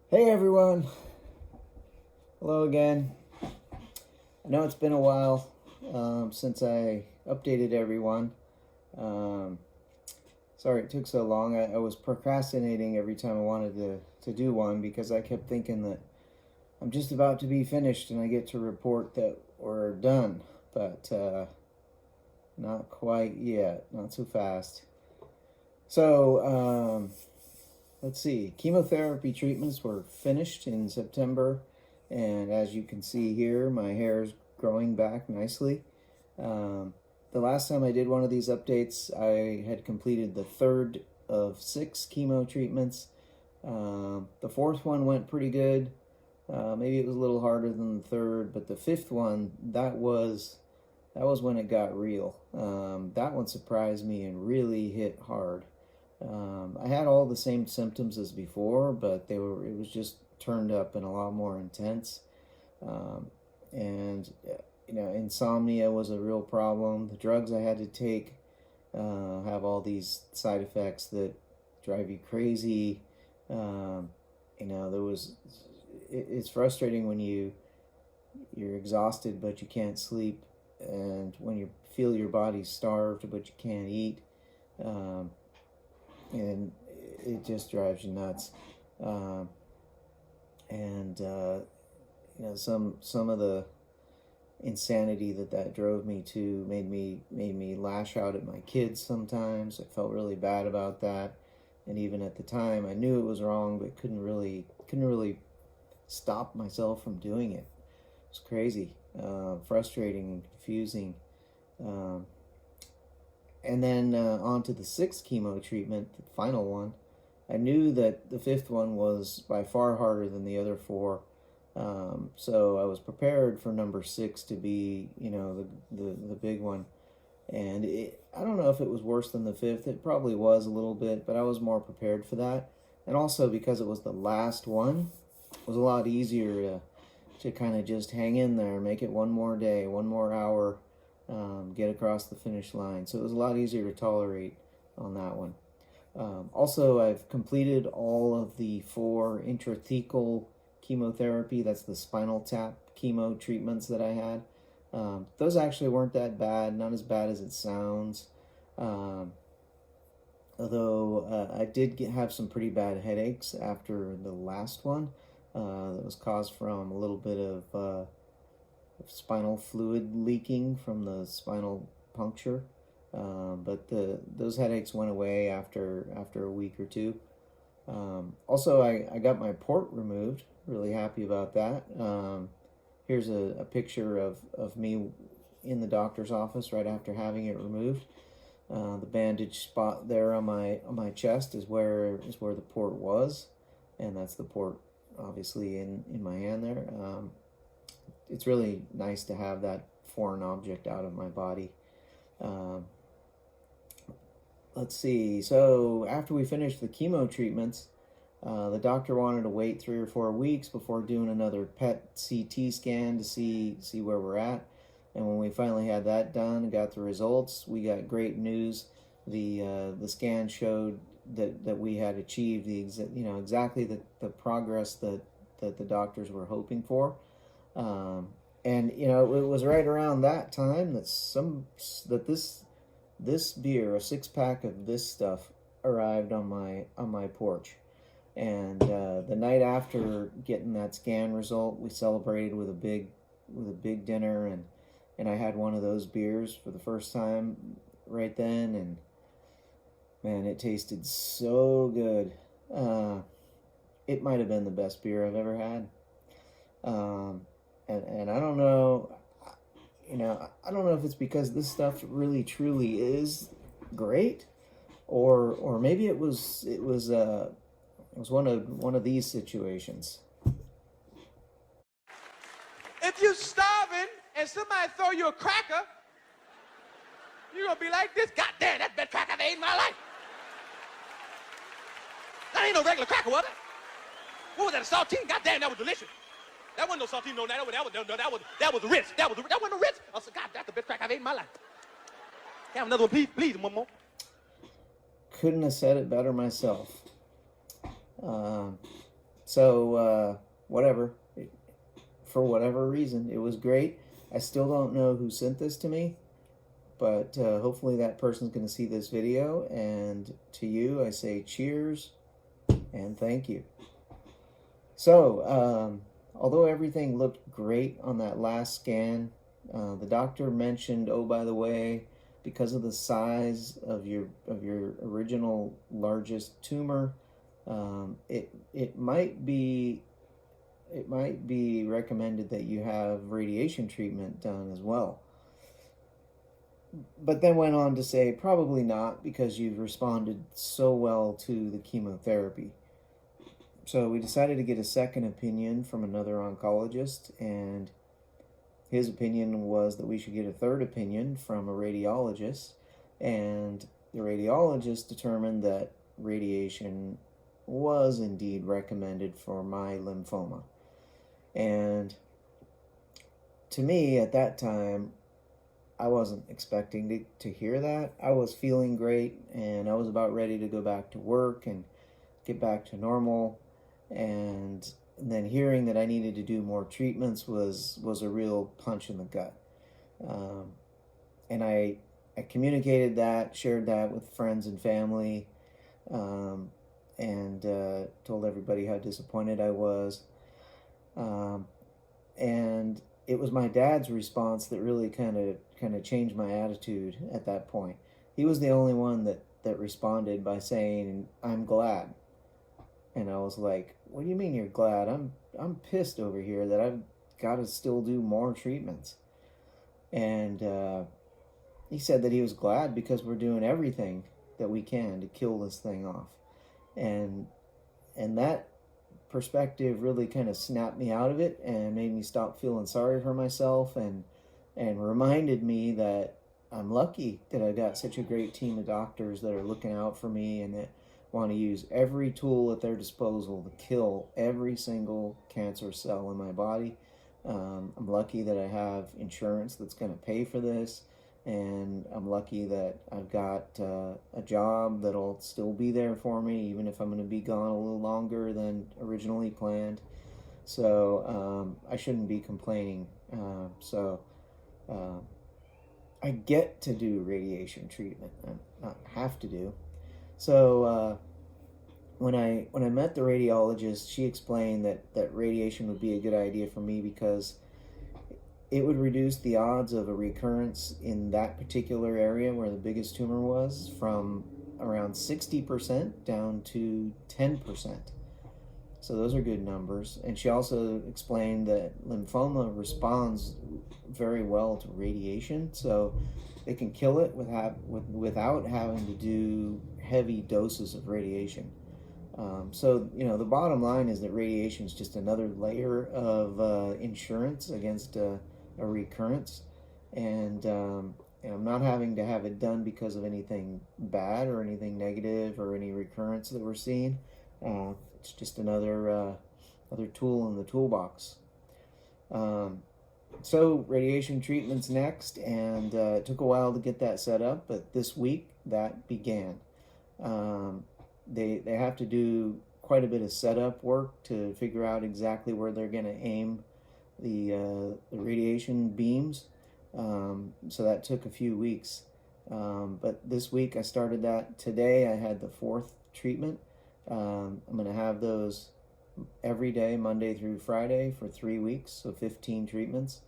Hey everyone, hello again. I know it's been a while since I updated everyone. Um, Sorry it took so long. I was procrastinating every time I wanted to do one because I kept thinking that I'm just about to be finished and I get to report that we're done. But not quite yet, not so fast. So, let's see, chemotherapy treatments were finished in September, and as you can see here, my hair is growing back nicely. Um, the last time I did one of these updates, I had completed the third of 6 chemo treatments. The fourth one went pretty good. Maybe it was a little harder than the third, but the fifth one, that was when it got real. That one surprised me and really hit hard. I had all the same symptoms as before, but it was just turned up and a lot more intense. Um, and insomnia was a real problem. The drugs I had to take have all these side effects that drive you crazy. Um, there was it's frustrating when you're exhausted but you can't sleep, and when you feel your body's starved but you can't eat. Um, and it just drives you nuts. Um, and some of the insanity that drove me to made me lash out at my kids sometimes. I felt really bad about that, and even at the time, I knew it was wrong, but couldn't really stop myself from doing it. It was crazy, frustrating, and confusing. Um, and then on to the 6th chemo treatment, the final one. I knew that the 5th one was by far harder than the other 4. So I was prepared for number 6 to be, the big one. And I don't know if it was worse than the 5th. It probably was a little bit, but I was more prepared for that. And also because it was the last one, it was a lot easier to kind of just hang in there, make it one more day, one more hour, get across the finish line. So it was a lot easier to tolerate on that one. Also, I've completed all of the 4 intrathecal chemotherapy, that's the spinal tap chemo treatments that I had. Those actually weren't that bad, not as bad as it sounds. Um, Although I did have some pretty bad headaches after the last one. That was caused from a little bit of spinal fluid leaking from the spinal puncture. But those headaches went away after a week or two. Also, I got my port removed. Really happy about that. Here's a picture of me in the doctor's office right after having it removed. The bandage spot there on my chest is where the port was, and that's the port obviously in my hand there. It's really nice to have that foreign object out of my body. Um, let's see. So after we finished the chemo treatments, the doctor wanted to wait 3 or 4 weeks before doing another PET CT scan to see where we're at. And when we finally had that done and got the results, we got great news. The scan showed that we had achieved exactly the progress that the doctors were hoping for. Um, and it was right around that time that this beer, a 6-pack of this stuff, arrived on my porch. And the night after getting that scan result, we celebrated with a big dinner, and I had one of those beers for the first time right then, and man, it tasted so good. It might have been the best beer I've ever had. Um, and I don't know, I don't know if it's because this stuff really truly is great, or maybe it was one of these situations. If you're starving and somebody throw you a cracker, you're gonna be like this. God damn, that's the best cracker I've ate in my life. That ain't no regular cracker, was it? What was that, a saltine? God damn, that was delicious. That wasn't no saltine, no, that was Ritz. That wasn't no Ritz. I said, God, that's the best cracker I've ate in my life. Can I have another one, please? Please, one more. Couldn't have said it better myself. So, whatever. For whatever reason, it was great. I still don't know who sent this to me, but hopefully that person's going to see this video. And to you, I say cheers and thank you. So, although everything looked great on that last scan, the doctor mentioned, oh, by the way, because of the size of your original largest tumor, it might be recommended that you have radiation treatment done as well. But then went on to say probably not, because you've responded so well to the chemotherapy. So we decided to get a second opinion from another oncologist, and his opinion was that we should get a third opinion from a radiologist, and the radiologist determined that radiation was indeed recommended for my lymphoma. And to me, at that time, I wasn't expecting to hear that. I was feeling great, and I was about ready to go back to work and get back to normal. And then hearing that I needed to do more treatments was a real punch in the gut. And I communicated that, shared that with friends and family, and told everybody how disappointed I was. And it was my dad's response that really kind of changed my attitude at that point. He was the only one that responded by saying, "I'm glad." And I was like, "What do you mean you're glad? I'm pissed over here that I've got to still do more treatments." And he said that he was glad because we're doing everything that we can to kill this thing off. And that perspective really kind of snapped me out of it and made me stop feeling sorry for myself, and reminded me that I'm lucky that I got such a great team of doctors that are looking out for me and that want to use every tool at their disposal to kill every single cancer cell in my body. I'm lucky that I have insurance that's going to pay for this, and I'm lucky that I've got a job that'll still be there for me, even if I'm going to be gone a little longer than originally planned. So I shouldn't be complaining. I get to do radiation treatment, not have to do. So when I met the radiologist, she explained that radiation would be a good idea for me because it would reduce the odds of a recurrence in that particular area where the biggest tumor was from around 60% down to 10%. So those are good numbers. And she also explained that lymphoma responds very well to radiation, so it can kill it without having to do heavy doses of radiation. So, the bottom line is that radiation is just another layer of insurance against a recurrence. And I'm not having to have it done because of anything bad or anything negative or any recurrence that we're seeing. It's just another tool in the toolbox. So radiation treatment's next, and it took a while to get that set up, but this week that began. They have to do quite a bit of setup work to figure out exactly where they're going to aim the radiation beams. So that took a few weeks. But this week I started that. Today I had the fourth treatment. I'm going to have those every day, Monday through Friday, for 3 weeks, so 15 treatments.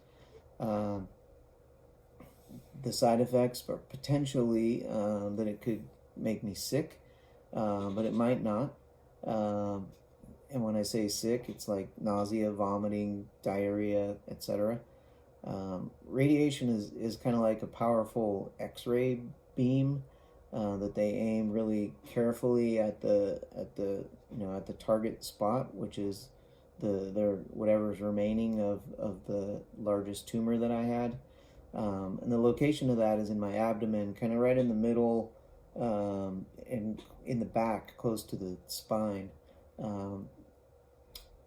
The side effects are potentially that it could make me sick, but it might not. And when I say sick, it's like nausea, vomiting, diarrhea, etc. Radiation is kind of like a powerful X-ray beam that they aim really carefully at the target spot, which is whatever's remaining of the largest tumor that I had. And the location of that is in my abdomen, kind of right in the middle, and in the back, close to the spine.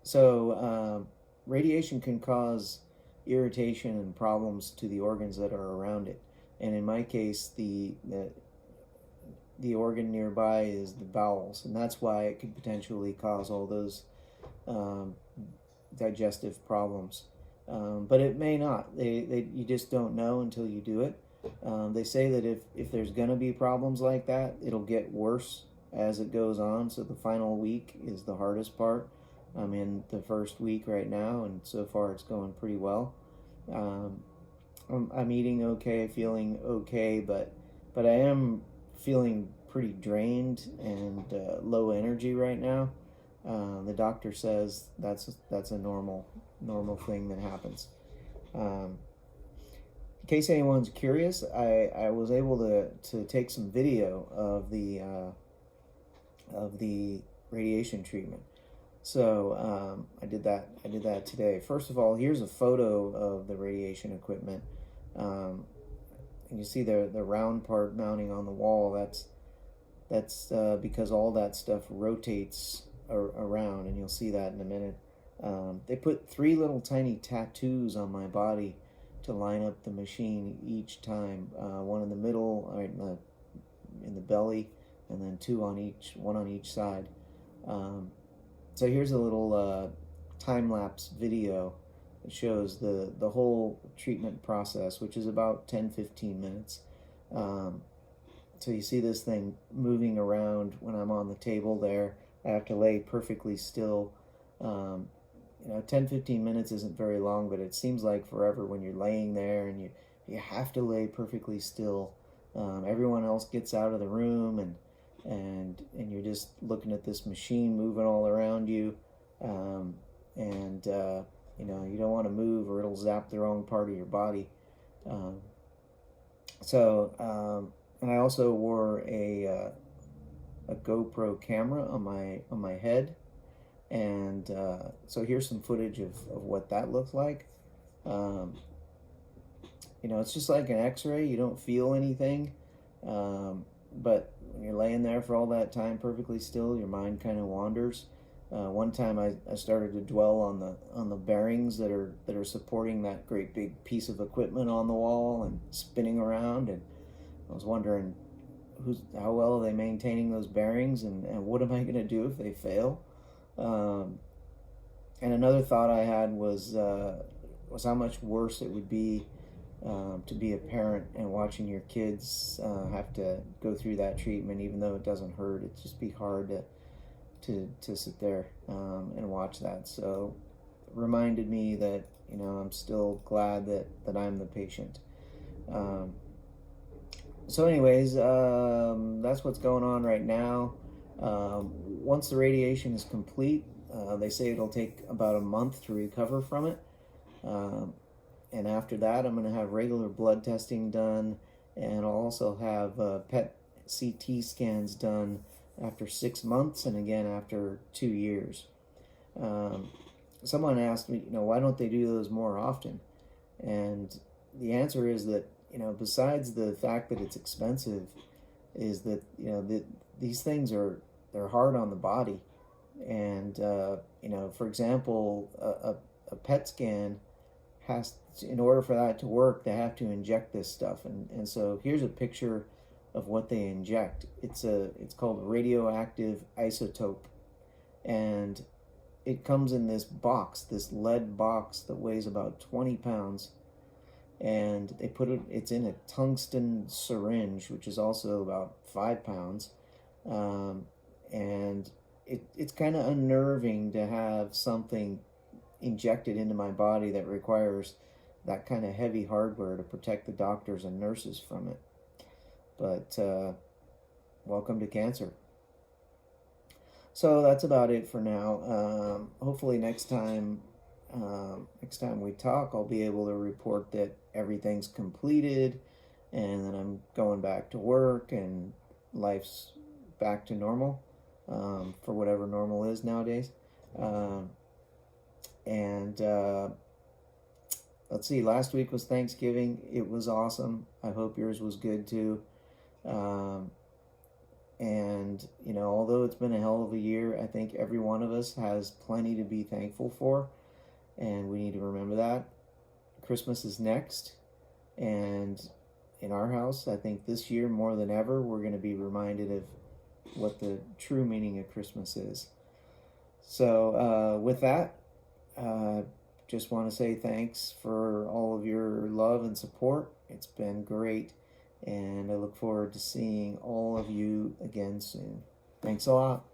So radiation can cause irritation and problems to the organs that are around it. And in my case, the organ nearby is the bowels, and that's why it could potentially cause all those um, digestive problems. But it may not. You just don't know until you do it. They say that if there's going to be problems like that, it'll get worse as it goes on. So the final week is the hardest part. I'm in the first week right now, and so far it's going pretty well. Um, I'm eating okay, feeling okay, but I am feeling pretty drained and low energy right now. The doctor says that's a normal thing that happens. Um, in case anyone's curious, I was able to take some video of the radiation treatment. So I did that today. First of all, here's a photo of the radiation equipment. And you see the round part mounting on the wall. That's because all that stuff rotates around, and you'll see that in a minute. They put 3 little tiny tattoos on my body to line up the machine each time. One in the middle, right in the belly, and then one on each side. So here's a little time-lapse video. It shows the whole treatment process, which is about 10-15 minutes. So you see this thing moving around when I'm on the table there. I have to lay perfectly still. 10-15 minutes isn't very long, but it seems like forever when you're laying there and you have to lay perfectly still. Everyone else gets out of the room, and you're just looking at this machine moving all around you, you don't want to move or it'll zap the wrong part of your body. And I also wore a GoPro camera on my head, and so here's some footage of what that looks like. It's just like an X-ray. You don't feel anything, but when you're laying there for all that time perfectly still, your mind kind of wanders. One time I started to dwell on the bearings that are supporting that great big piece of equipment on the wall and spinning around, and I was wondering how well are they maintaining those bearings, and what am I going to do if they fail? And another thought I had was how much worse it would be to be a parent and watching your kids have to go through that treatment, even though it doesn't hurt. It'd just be hard to sit there and watch that. So it reminded me that I'm still glad that I'm the patient. So anyways, that's what's going on right now. Once the radiation is complete, they say it'll take about a month to recover from it. And after that, I'm going to have regular blood testing done, and I'll also have PET CT scans done after 6 months, and again after 2 years. Someone asked me, why don't they do those more often? And the answer is that, besides the fact that it's expensive, is that, these things they're hard on the body. And, for example, a PET scan in order for that to work, they have to inject this stuff. And so here's a picture of what they inject. It's called radioactive isotope, and it comes in this box, this lead box that weighs about 20 pounds, and they put it's in a tungsten syringe, which is also about 5 pounds, and it's kind of unnerving to have something injected into my body that requires that kind of heavy hardware to protect the doctors and nurses from it. But welcome to cancer. So that's about it for now. Hopefully next time we talk, I'll be able to report that everything's completed and that I'm going back to work and life's back to normal, for whatever normal is nowadays. Let's see, last week was Thanksgiving. It was awesome. I hope yours was good too. Although it's been a hell of a year, I think every one of us has plenty to be thankful for, and we need to remember that. Christmas is next, and in our house, I think this year more than ever, we're going to be reminded of what the true meaning of Christmas is. So with that, just want to say thanks for all of your love and support. It's been great, and I look forward to seeing all of you again soon. Thanks a lot.